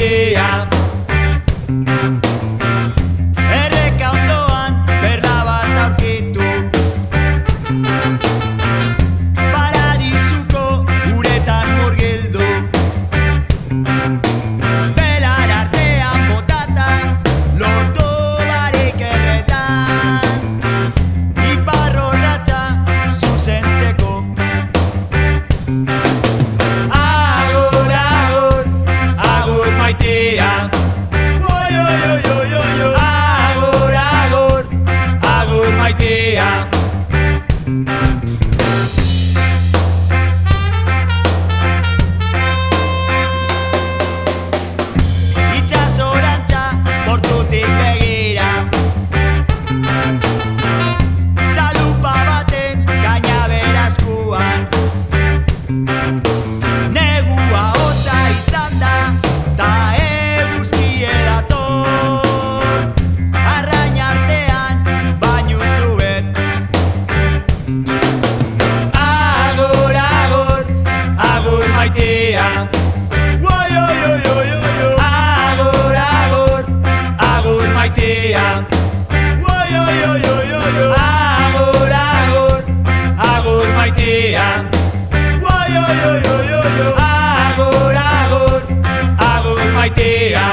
maitea. Erreka ondoan berda bat aurkitu, paradisuko uretan murgildu. Belar artean botata, loto barik erretan, iparrorratza zuzentzeko. Agur, agur, agur maitea. Oi, oi, oi, oi, oi, oi. Agur, agur, agur maitea. Itxasorantza portutik begira, txalupa baten gainabera eskuan. Negua hotza izan da, ta eguzkie dator, arrain artean bainutxu bet. Agur, agur, agur maitea. Oi, oi, oi, oi, oi, oi. Agur, agur, agur maitea. Oi, oi, oi, oi, oi, oi. Agur, agur, agur maitea. Oi, oi, oi, oi, oi, oi. Agur, agur, agur maitea.